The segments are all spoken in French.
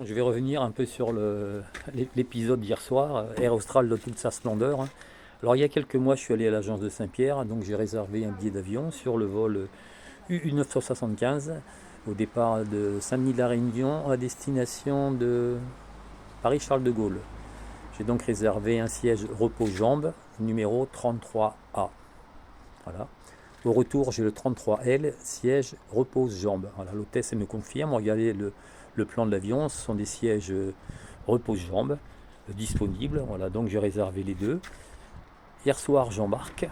Je vais revenir un peu sur l'épisode d'hier soir, Air Austral dans toute sa splendeur. Alors il y a quelques mois, je suis allé à l'agence de Saint-Pierre, donc j'ai réservé un billet d'avion sur le vol UU975 au départ de Saint-Denis de la Réunion à destination de Paris-Charles de Gaulle. J'ai donc réservé un siège repos-jambes numéro 33A. Voilà. Au retour, j'ai le 33L, siège repose-jambes. Voilà, l'hôtesse elle me confirme. Regardez le plan de l'avion, ce sont des sièges repose-jambes disponibles. Voilà, donc j'ai réservé les deux. Hier soir, j'embarque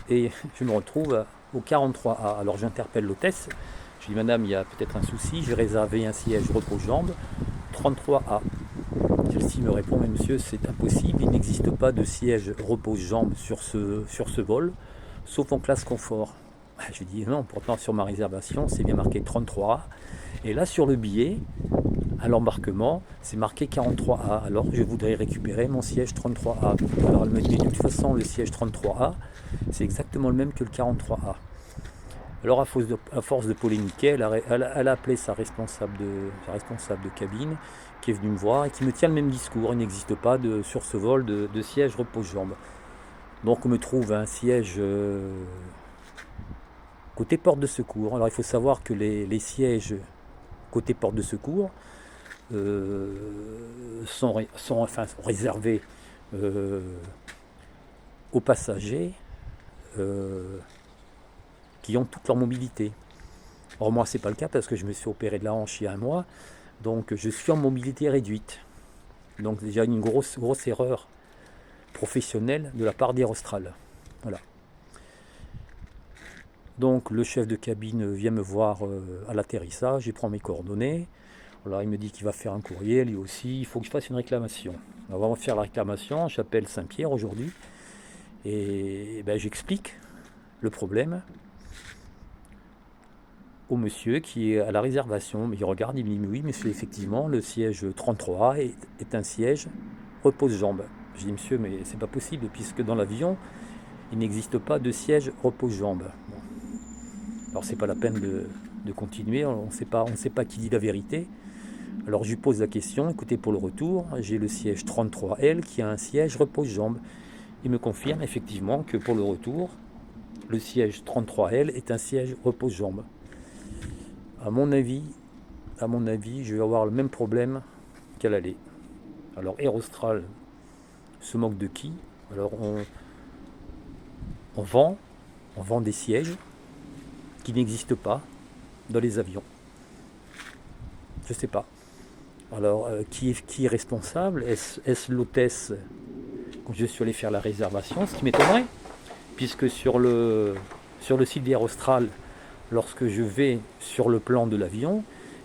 et je me retrouve au 43A. Alors j'interpelle l'hôtesse. Je dis, madame, il y a peut-être un souci. J'ai réservé un siège repose-jambes 33A. Celle-ci me répond, mais monsieur, c'est impossible. Il n'existe pas de siège repose-jambes sur ce vol, sauf en classe confort. Je dis non, pourtant sur ma réservation, c'est bien marqué 33A. Et là, sur le billet, à l'embarquement, c'est marqué 43A. Alors, je voudrais récupérer mon siège 33A. Alors, elle me dit, de toute façon, le siège 33A, c'est exactement le même que le 43A. Alors, à force de polémiquer, elle a appelé sa responsable de cabine, qui est venue me voir et qui me tient le même discours. Il n'existe pas sur ce vol de siège repose-jambes. Donc, on me trouve un siège côté porte de secours. Alors, il faut savoir que les sièges côté porte de secours sont réservés aux passagers qui ont toute leur mobilité. Or moi c'est pas le cas parce que je me suis opéré de la hanche il y a un mois, donc je suis en mobilité réduite. Donc déjà une grosse erreur professionnelle de la part d'Air Austral. Voilà. Donc le chef de cabine vient me voir à l'atterrissage, il prend mes coordonnées. Alors il me dit qu'il va faire un courrier, lui aussi, il faut que je fasse une réclamation. Alors, on va faire la réclamation, j'appelle Saint-Pierre aujourd'hui et j'explique le problème au monsieur qui est à la réservation. Mais il regarde, il me dit oui monsieur, effectivement le siège 33A est un siège repose-jambes. Je dis monsieur, mais c'est pas possible puisque dans l'avion il n'existe pas de siège repose-jambes. Bon. Alors c'est pas la peine de continuer, on ne sait pas qui dit la vérité. Alors je lui pose la question, écoutez, pour le retour, j'ai le siège 33L qui a un siège repose-jambes. Il me confirme effectivement que pour le retour, le siège 33L est un siège repose-jambes. À mon avis, je vais avoir le même problème qu'à l'aller. Alors Air Austral se moque de qui? Alors on vend des sièges qui n'existent pas dans les avions. Je sais pas. Alors qui est responsable? Est-ce l'hôtesse quand je suis allé faire la réservation? Ce qui m'étonnerait, puisque sur le site d'Air Austral, lorsque je vais sur le plan de l'avion,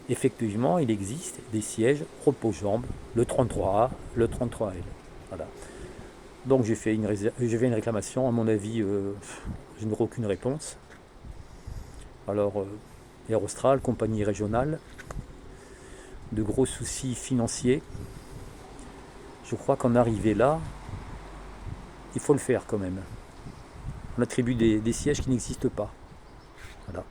effectivement, il existe des sièges repose-jambes, le 33A, le 33L. Voilà. Donc j'ai fait une réclamation. À mon avis, je n'aurai aucune réponse. Alors, Air Austral, compagnie régionale, de gros soucis financiers. Je crois qu'en arriver là, il faut le faire quand même. On attribue des sièges qui n'existent pas. Voilà.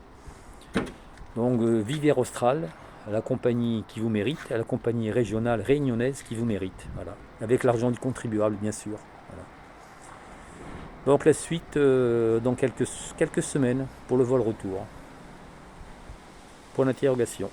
Donc vive Air Austral, à la compagnie qui vous mérite, à la compagnie régionale réunionnaise qui vous mérite. Voilà. Avec l'argent du contribuable, bien sûr. Voilà. Donc la suite dans quelques semaines pour le vol retour. Point d'interrogation.